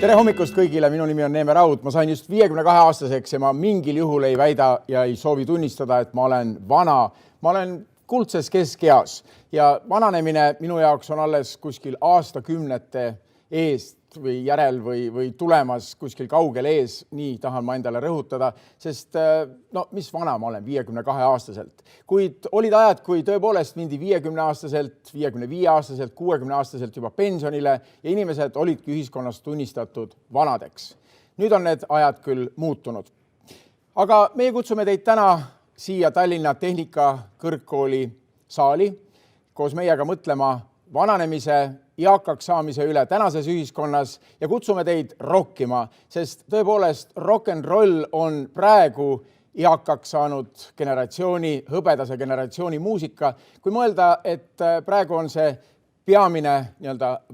Tere hommikust kõigile, minu nimi on Neeme Raud. Ma sain just 52-aastaseks ja ma mingil juhul ei väida ja ei soovi tunnistada, et ma olen vana. Ma olen kuldses keskeas ja vananemine minu jaoks on alles kuskil aastakümnete eest või järel või tulemas kuskil kaugel ees, nii tahan ma endale rõhutada, sest mis vana ma olen 52-aastaselt. Kuid olid ajad, kui tõepoolest mindi 50-aastaselt, 55-aastaselt, 60-aastaselt juba pensionile ja inimesed olidki ühiskonnas tunnistatud vanadeks. Nüüd on need ajad küll muutunud. Aga meie kutsume teid täna siia Tallinna Tehnikakõrgkooli saali koos meiega mõtlema vananemise eakaks saamise üle tänases ühiskonnas ja kutsume teid rokkima, sest tõepoolest rock and roll on praegu eakaks saanud generatsiooni, hõbedase generatsiooni muusika. Kui mõelda, et praegu on see peamine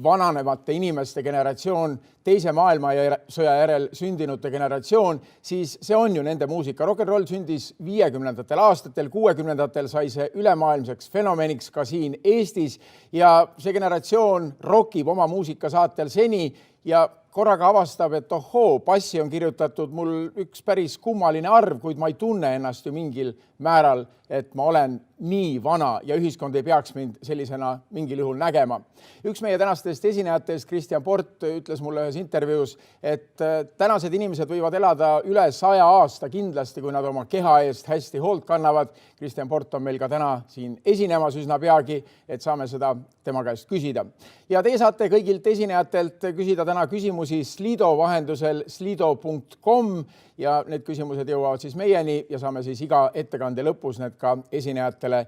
vananevate inimeste generatsioon, teise maailmasõja järel sündinute generatsioon, siis see on ju nende muusika. Rock and roll sündis 50ndatel aastatel, 60ndatel sai see ülemaailmseks fenomeniks ka siin Eestis ja see generatsioon rockib oma muusikasaatel seni ja korraga avastab, et ohoo, passi on kirjutatud mul üks päris kummaline arv, kuid ma ei tunne ennast ju mingil määral, et ma olen nii vana ja ühiskond ei peaks mind sellisena mingil juhul nägema. Üks meie tänastest esinejatest, Kristjan Port, ütles mulle ühes intervjuus, et tänased inimesed võivad elada üle 100 aasta kindlasti, kui nad oma keha eest hästi hoolt kannavad. Kristjan Port on meil ka täna siin esinemas üsna peagi, et saame seda tema käest küsida. Ja teie saate kõigilt esinejatelt küsida täna küsimusi Slido vahendusel slido.com ja need küsimused jõuavad siis meieni ja saame siis iga ettekande lõpus need ka esinejatele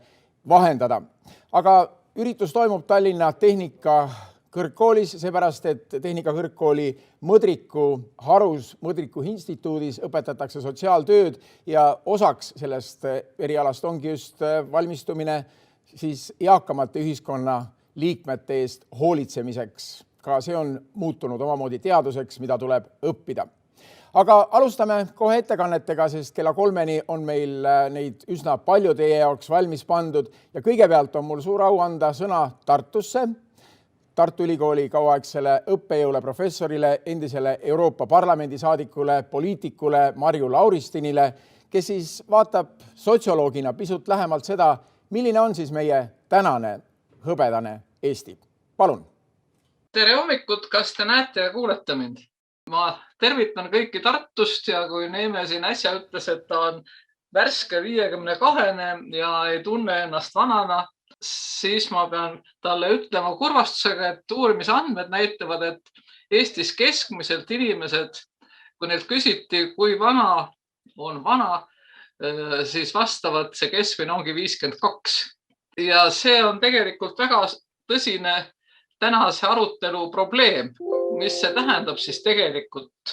vahendada. Aga üritus toimub Tallinna Tehnikakõrgkoolis, seepärast, et Tehnikakõrgkooli Mõdriku harus, Mõdriku instituudis õpetatakse sotsiaaltööd ja osaks sellest erialast ongi just valmistumine siis eakamate ühiskonna liikmete eest hoolitsemiseks. Ka see on muutunud omamoodi teaduseks, mida tuleb õppida. Aga alustame kohe ettekannetega, sest kella 3-ni on meil neid üsna palju teie jaoks valmis pandud ja kõigepealt on mul suur au anda sõna Tartusse, Tartu Ülikooli kauaaegsele õppejõule, professorile, endisele Euroopa Parlamendi saadikule, poliitikule Marju Lauristinile, kes siis vaatab sotsioloogina pisut lähemalt seda, milline on siis meie tänane hõbedane Eesti. Palun! Tere hommikut, kas te näete ja kuulete mind? Ma tervitan kõiki Tartust ja kui Neeme siin äsja ütles, et ta on värske 52 ja ei tunne ennast vanana, siis ma pean talle ütlema kurvastusega, et uurimisandmed näitavad, et Eestis keskmiselt inimesed, kui neilt küsiti, kui vana on vana, siis vastavad, see keskmine ongi 52. Ja see on tegelikult väga tõsine tänase arutelu probleem. Mis see tähendab siis tegelikult,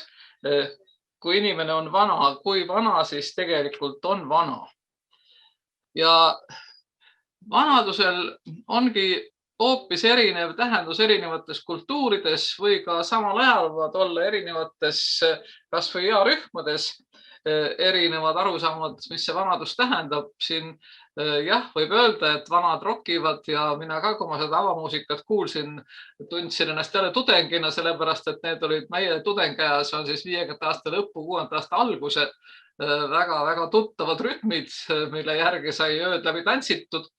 kui inimene on vana, kui vana siis tegelikult on vana. Ja vanadusel ongi hoopis erinev tähendus erinevates kultuurides või ka samal ajal võivad olla erinevates kas või earühmades erinevad arusaamad, mis see vanadus tähendab. Siin jah, võib öelda, et vanad rokivad ja mina ka, kui ma seda avamuusikat kuulsin, tundsin ennast jälle tudengina, sellepärast, et need olid meie tudengiajas, on siis 50 aasta lõppu, 60 aasta alguse väga tuttavad rütmid, mille järgi sai ööd läbi tantsitud.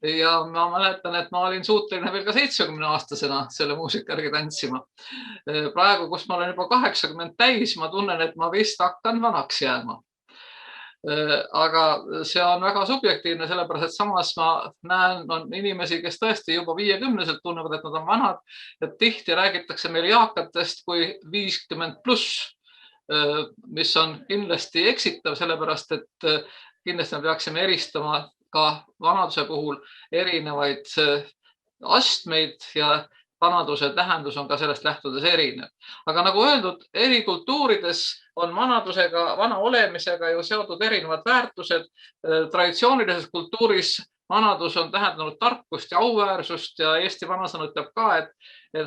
Ja ma mäletan, et ma olin suuteline veel ka 70-aastasena selle muusika järgi tantsima. Praegu, kus ma olen juba 80 täis, ma tunnen, et ma vist hakkan vanaks jääma. Aga see on väga subjektiivne, sellepärast, et samas ma näen on inimesi, kes tõesti juba 50-selt tunnevad, et nad on vanad ja tihti räägitakse meil eakatest kui 50+, mis on kindlasti eksitav, sellepärast, et kindlasti me peaksime eristama ka vanaduse puhul erinevaid astmeid ja vanaduse tähendus on ka sellest lähtudes erinev. Aga nagu öeldud, eri kultuurides on vanadusega, vana olemisega ju seotud erinevad väärtused. Traditsioonilises kultuuris vanadus on tähendanud tarkust ja auväärsust ja Eesti vanasõna ütleb ka, et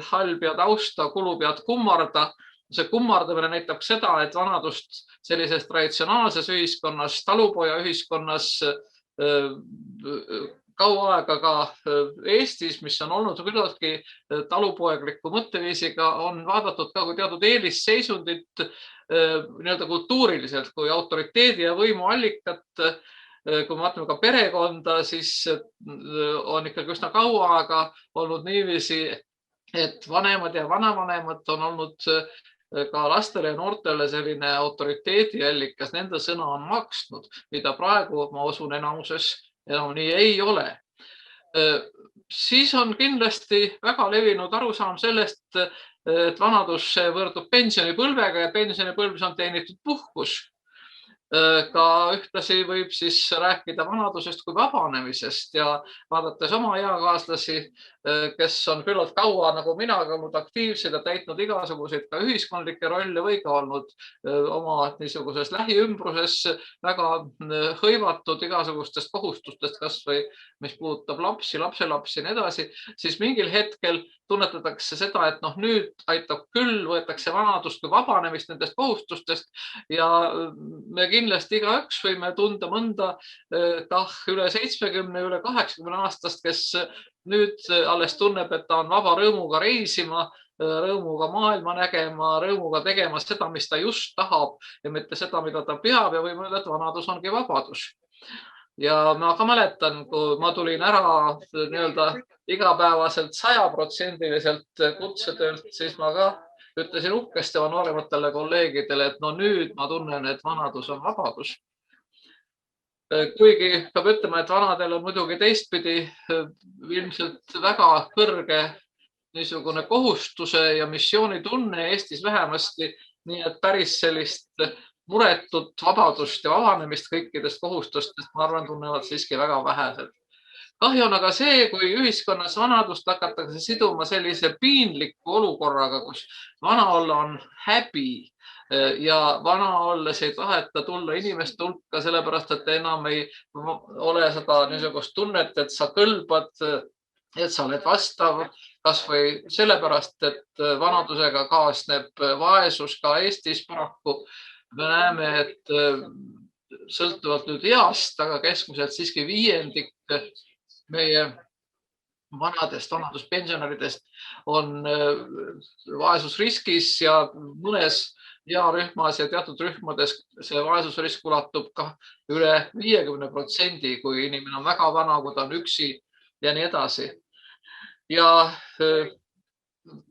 hall pead austa, kulu pead kummarda. See kummardamine näitab seda, et vanadust sellises traditsionaalses ühiskonnas, talupoja ühiskonnas kaua aega ka Eestis, mis on olnud küllaltki talupoegliku mõtteviisiga, on vaadatud ka kui teatud eelisseisundit nii-öelda kultuuriliselt kui autoriteedi ja võimu allikat. Kui me vaatame ka perekonda, siis on ikkagi üsna kaua aega olnud niiviisi, et vanemad ja vanavanemad on olnud ka lastele ja noortele selline autoriteediallikas, nende sõna on maksnud, mida praegu, ma usun, enamuses enam nii ei ole. Siis on kindlasti väga levinud arusaam sellest, et vanadus võrdub pensionipõlvega ja pensionipõlves on teenitud puhkus. Ka ühtlasi võib siis rääkida vanadusest kui vabanemisest ja vaadates oma eakaaslasi, kes on küllalt kaua nagu minagi olnud aktiivsed ja täitnud igasuguseid ka ühiskondlikke rolle või ka olnud oma niisuguses lähiümbruses väga hõivatud igasugustest kohustustest, kas või mis puudutab lapsi, lapselapsi ja nii edasi, siis mingil hetkel tunnetatakse seda, et nüüd aitab küll, võetakse vanadust kui vabanemist nendest kohustustest ja me kindlasti igaüks võime tunda mõnda üle 70, üle 80 aastast, kes nüüd alles tunneb, et ta on vaba rõõmuga reisima, rõõmuga maailma nägema, rõõmuga tegema seda, mis ta just tahab ja mitte seda, mida ta peab ja võime öelda, et vanadus ongi vabadus. Ja ma ka mäletan, kui ma tulin ära nii-öelda igapäevaselt 100% kutsetöölt, siis ma ka ütlesin uhkesti oma noorematele kolleegidele, et nüüd ma tunnen, et vanadus on vabadus. Kuigi peab ütlema, et vanadel on muidugi teistpidi ilmselt väga kõrge niisugune kohustuse ja missioonitunne Eestis vähemasti, nii et päris sellist muretut vabadust ja vabanemist kõikidest kohustustest, ma arvan, tunnevad siiski väga vähesed. Kahju on aga see, kui ühiskonnas vanadust hakatakse siduma sellise piinliku olukorraga, kus vana olla on häbi ja vana olles ei taheta tulla inimeste hulka, sellepärast et enam ei ole seda niisugust tunnet, et sa kõlbad, et sa oled vastav, kas või sellepärast, et vanadusega kaasneb vaesus ka Eestis paraku. Me näeme, et sõltuvalt nüüd east, aga keskmiselt siiski 1/5 meie vanaduspensionäridest on vaesusriskis ja mõnes earühmas ja teatud rühmades see vaesusrisk ulatub ka üle 50%, kui inimene on väga vana, kui ta on üksi ja nii edasi. Ja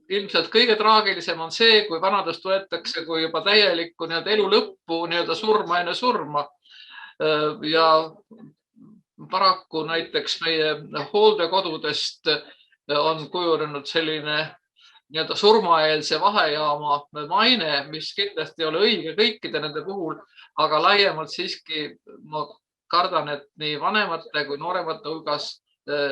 ilmselt kõige traagilisem on see, kui vanadust võetakse kui juba täielikku elu lõppu, surma enne surma. Ja paraku näiteks meie hooldekodudest on kujunenud selline surmaeelse vahejaama maine, mis kindlasti ei ole õige kõikide nende puhul, aga laiemalt siiski ma kardan, et nii vanemate kui nooremate hulgas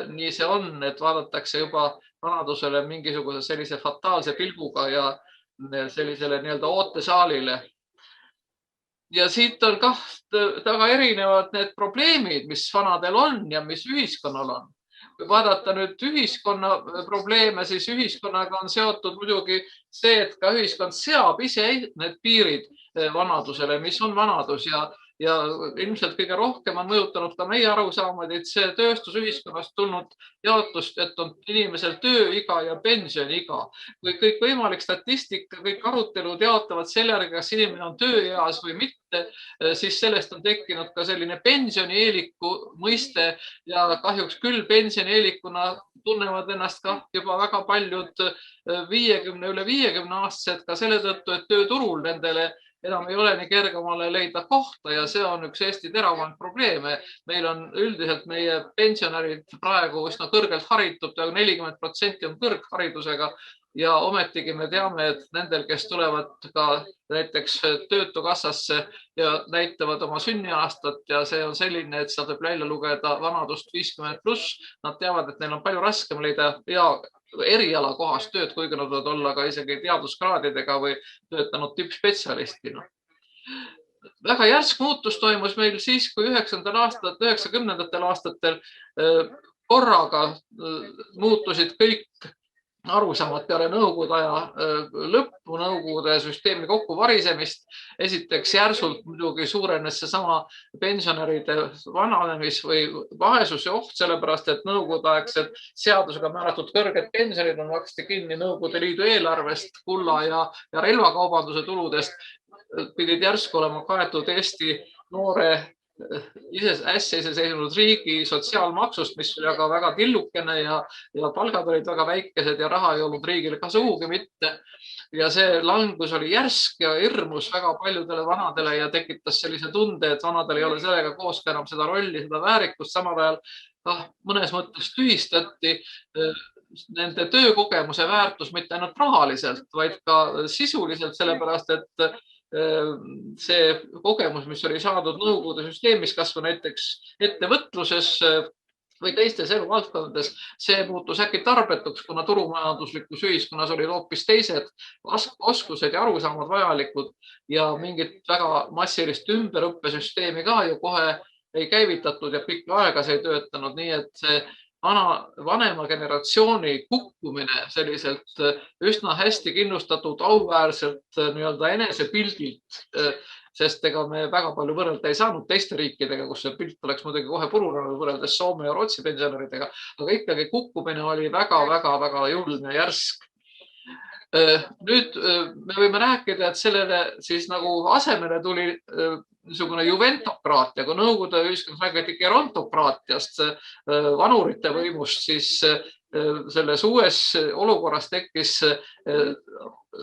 nii see on, et vaadatakse juba vanadusele mingisuguse sellise fataalse pilguga ja sellisele ootesaalile. Ja siit on ka väga erinevad need probleemid, mis vanadel on ja mis ühiskonnal on. Kui vaadata nüüd ühiskonna probleeme, siis ühiskonnaga on seotud muidugi see, et ka ühiskond seab ise need piirid vanadusele, mis on vanadus ja ilmselt kõige rohkem on mõjutanud ka meie arusaamad, et see tööstusühiskonnast tulnud jaotust, et on inimesel tööiga ja pensioniiga. Kui kõik võimalik statistika, kõik arutelud jaotavad selle, kas inimene on tööeas või mitte, siis sellest on tekkinud ka selline pensionieeliku mõiste ja kahjuks küll pensionieelikuna tunnevad ennast ka juba väga paljud 50 üle 50 aastased ka selle tõttu, et tööturul nendele enam ei ole nii kergemale leida kohta ja see on üks Eesti teravamaid probleeme. Meil on üldiselt meie pensionärid praegu üsna kõrgelt haritud, 40% on kõrgharidusega ja ometigi me teame, et nendel, kes tulevad ka näiteks Töötukassasse ja näitavad oma sünniaastat ja see on selline, et seda võib välja lugeda vanadust 50+, nad teavad, et neil on palju raskem leida erialakohast tööd, kuigi nad võivad olla ka isegi teaduskraadidega või töötanud tippspetsialistina. Väga järsk muutus toimus meil siis, kui 90. aastatel korraga muutusid kõik arusaamad peale Nõukogude aja lõppu, Nõukogude süsteemi kokkuvarisemist. Esiteks järsult muidugi suurenes seesama pensionäride vananemis- või vaesuse oht, sellepärast et Nõukogude-aegsed seadusega määratud kõrged pensionid on maksti kinni Nõukogude Liidu eelarvest, kulla ja relvakaubanduse tuludest, pidid järsku olema kaetud Eesti noore äsja iseseisvunud riigi sotsiaalmaksust, mis oli aga väga tillukene ja palgad olid väga väikesed ja raha ei olnud riigile ka sugugi mitte. Ja see langus oli järsk ja hirmus väga paljudele vanadele ja tekitas sellise tunde, et vanadel ei ole sellega koos ka enam seda rolli, seda väärikust. Samal ajal mõnes mõttes tühistati nende töökogemuse väärtus mitte ainult rahaliselt, vaid ka sisuliselt, sellepärast et see kogemus, mis oli saadud Nõukogude süsteemis, kas või näiteks ettevõtluses või teistes eluvaldkondades, see muutus äkki tarbetuks, kuna turumajanduslikus ühiskonnas olid hoopis teised oskused ja arusaamad vajalikud ja mingit väga massilist ümberõppesüsteemi ka ju kohe ei käivitatud ja pikka aega see ei töötanud, nii et see vanema generatsiooni kukkumine selliselt üsna hästi kindlustatud auväärselt nii-öelda enesepildilt, sest ega me väga palju võrrelda ei saanud teiste riikidega, kus see pilt oleks muidugi kohe purunenud võrreldes Soome ja Rootsi pensionäridega, aga ikkagi kukkumine oli väga julm ja järsk. Nüüd me võime rääkida, et sellele siis nagu asemele tuli niisugune juventokraatia, kui Nõukogude ühiskonnas räägiti gerontokraatiast, vanurite võimust, siis selles uues olukorras tekkis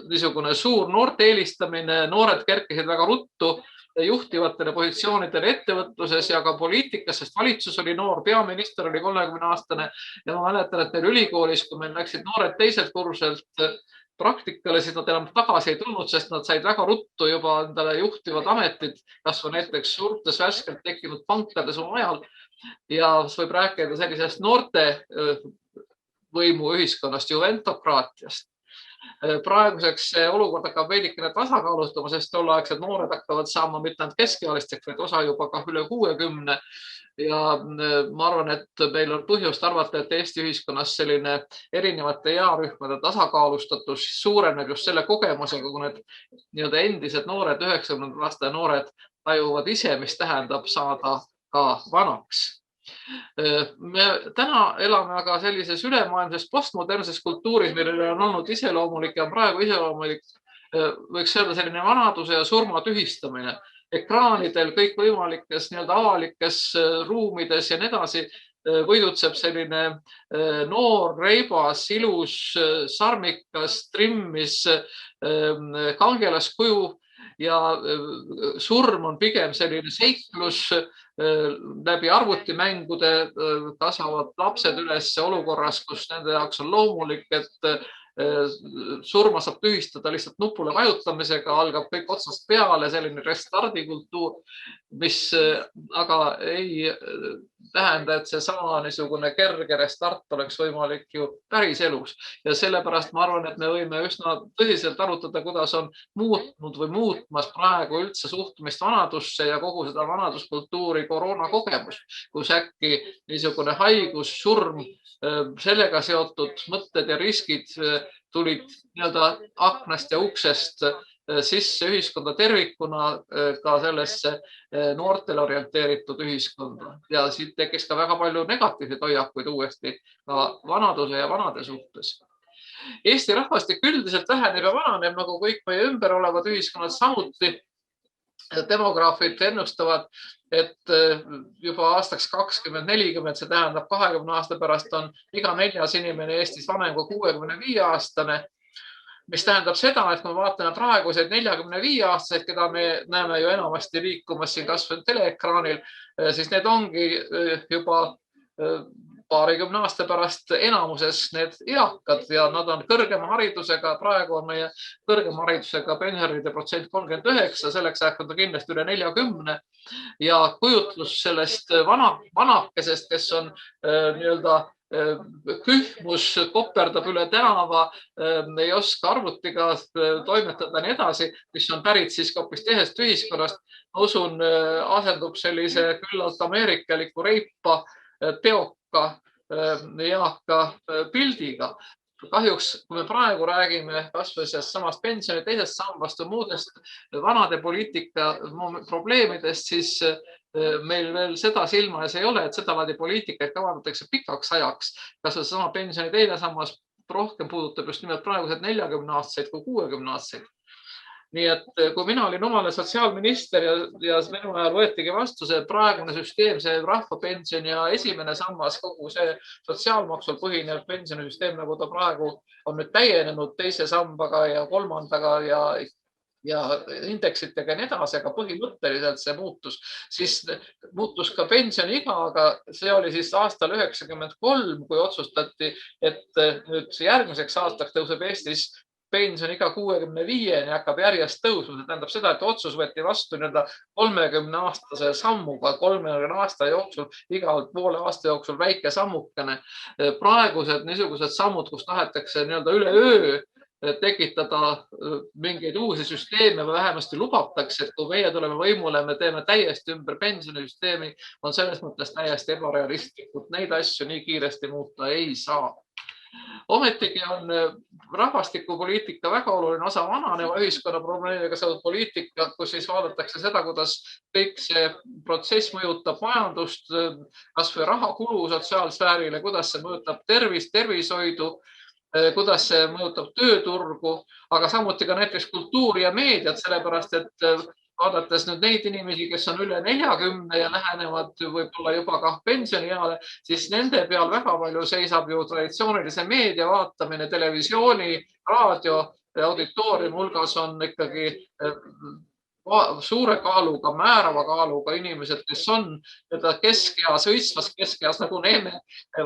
niisugune suur noorte eelistamine, noored kerkisid väga ruttu juhtivatele positsioonidele ettevõtluses ja ka poliitikas, sest valitsus oli noor, peaminister oli 30-aastane ja ma mäletan, et meil ülikoolis, kui meil läksid noored teiselt kurselt praktikale, siis nad enam tagasi ei tulnud, sest nad said väga ruttu juba endale juhtivad ametid, kas või näiteks suurtes värskelt tekkinud pankades oma ajal. Ja võib rääkida sellisest noorte võimu ühiskonnast, juventokraatiast. Praeguseks see olukord hakkab veidikene tasakaalustama, sest tolleaegsed noored hakkavad saama mitte ainult keskealisteks, vaid osa juba ka üle 60. Ja ma arvan, et meil on põhjust arvata, et Eesti ühiskonnas selline erinevate earühmade tasakaalustatus suureneb just selle kogemusega, kui need nii-öelda endised noored, 90-aastaste noored tajuvad ise, mis tähendab saada ka vanaks. Me täna elame aga sellises ülemaailmses postmodernses kultuuris, millele on olnud iseloomulik ja praegu iseloomulik, võiks öelda selline vanaduse ja surma tühistamine. Ekraanidel kõikvõimalikes nii-öelda avalikes ruumides ja nii edasi võidutseb selline noor, reibas, ilus, sarmikas, trimmis, kangelaskuju ja surm on pigem selline seiklus. Läbi arvutimängude kasvavad lapsed üles olukorras, kus nende jaoks on loomulik, et surma saab tühistada lihtsalt nupule vajutamisega, algab kõik otsast peale, selline restardikultuur, mis aga ei tähenda, et see sama niisugune kerge restart oleks võimalik ju päris elus. Ja sellepärast ma arvan, et me võime üsna tõsiselt arutada, kuidas on muutnud või muutmas praegu üldse suhtumist vanadusse ja kogu seda vanaduskultuuri koroonakogemus, kus äkki niisugune haigus, surm, sellega seotud mõtted ja riskid tulid nii-öelda aknast ja uksest sisse ühiskonda tervikuna, ka sellesse noortele orienteeritud ühiskonda. Ja siit tekkis ka väga palju negatiivseid hoiakuid uuesti ka vanaduse ja vanade suhtes. Eesti rahvastik üldiselt väheneb ja vananeb, nagu kõik meie ümber olevad ühiskonnad samuti. Demograafid ennustavad, et juba aastaks 2040, see tähendab 20 aasta pärast on iga 4. inimene Eestis vanem kui 65-aastane, mis tähendab seda, et kui me vaatame praeguseid 45-aastaseid, keda me näeme ju enamasti liikumas siin kas või teleekraanil, siis need ongi juba paarikümne aasta pärast enamuses need eakad ja nad on kõrgema haridusega. Praegu on meie kõrgema haridusega pensionäride protsent 39, selleks ajaks on ta kindlasti üle 40 ja kujutlus sellest vanakesest, kes on nii-öelda kühmus, koperdab üle tänava, ei oska arvutiga toimetada nii edasi, mis on pärit siis hoopis teisest ühiskonnast. Ma usun, asendub sellise küllalt ameerikaliku reipa, teoka, eaka pildiga. kahjuks, kui me praegu räägime kasvõi sellest samast pensioni teisest sambast või muudest vanade poliitika probleemidest, siis meil veel seda silma ees ei ole, et seda laadi poliitikaid kavandatakse pikaks ajaks. Kas see sama pensioni teine sammas rohkem puudutab just nimelt praegused 40-aastaseid kui 60-aastaseid. Nii et kui mina olin omale sotsiaalminister ja minu ajal võetigi vastu see praegune süsteem, see rahvapension ja esimene sammas, kogu see sotsiaalmaksul põhinev pensionisüsteem, nagu ta praegu on nüüd täienenud teise sambaga ja kolmandaga ja indeksitega ja nii edasi, aga põhimõtteliselt see siis muutus ka pensioniiga, aga see oli siis aastal 1993, kui otsustati, et nüüd järgmiseks aastaks tõuseb Eestis pensioniiga 65-ni hakkab järjest tõusma. See tähendab seda, et otsus võeti vastu 30-aastase sammuga, 30 aasta jooksul, igal poole aasta jooksul väike sammukene. Praegused niisugused sammud, kus tahetakse üleöö tekitada mingeid uusi süsteeme või vähemasti lubatakse, et kui meie tuleme võimule, me teeme täiesti ümber pensionisüsteemi, on selles mõttes täiesti ebarealistlikud. Neid asju nii kiiresti muuta ei saa. Ometigi on rahvastikupoliitika väga oluline osa vananeva ühiskonna probleemiga seotud poliitika, kus siis vaadatakse seda, kuidas kõik see protsess mõjutab majandust, kas või rahakulu sotsiaalsfäärile, kuidas see mõjutab tervishoidu, kuidas see mõjutab tööturgu, aga samuti ka näiteks kultuuri ja meediat, sellepärast et vaadates nüüd neid inimesi, kes on üle 40 ja lähenevad võib-olla juba ka pensionieale, siis nende peal väga palju seisab ju traditsioonilise meedia vaatamine, televisiooni, raadio, auditooriumi hulgas on ikkagi suure kaaluga, määrava kaaluga inimesed, kes on keskeas, õitsvas keskeas nagu Neeme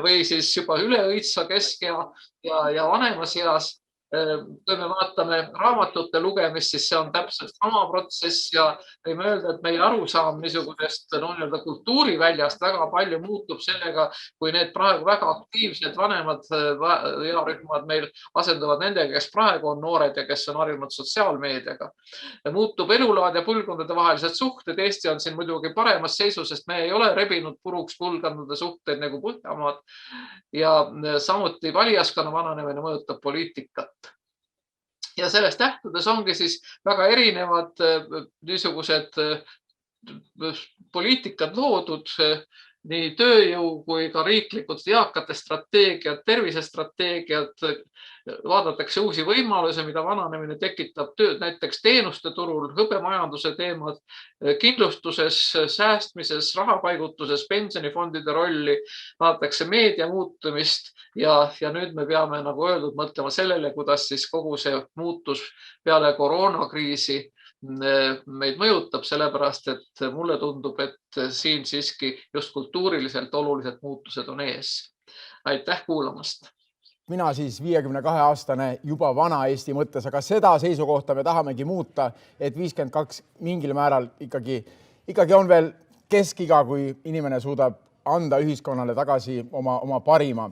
või siis juba üle õitsva keskea ja vanemas eas. Kui me vaatame raamatute lugemist, siis see on täpselt sama protsess ja võime öelda, et meie arusaam niisugusest kultuuriväljast väga palju muutub sellega, kui need praegu väga aktiivsed vanemad earühmad meil asenduvad nendega, kes praegu on noored ja kes on harjunud sotsiaalmeediaga. Muutub elulaad ja põlvkondade vahelised suhted. Eesti on siin muidugi paremas seisus, sest me ei ole rebinud puruks põlvkondade suhteid nagu Põhjamaad ja samuti valijaskonna vananemine mõjutab poliitikat. Ja sellest lähtudes ongi siis väga erinevad niisugused poliitikad loodud, nii tööjõu kui ka riiklikud eakate strateegiad, tervisestrateegiad, vaadatakse uusi võimalusi, mida vananemine tekitab tööd, näiteks teenuste turul, hõbemajanduse teemad, kindlustuses, säästmises, rahapaigutuses, pensionifondide rolli, vaadatakse meedia muutumist ja nüüd me peame, nagu öeldud, mõtlema sellele, kuidas siis kogu see muutus peale koroonakriisi meid mõjutab, sellepärast et mulle tundub, et siin siiski just kultuuriliselt olulised muutused on ees. Aitäh kuulamast! Mina siis 52-aastane juba vana Eesti mõttes, aga seda seisukohta me tahamegi muuta, et 52 mingil määral ikkagi on veel keskiga, kui inimene suudab anda ühiskonnale tagasi oma parima.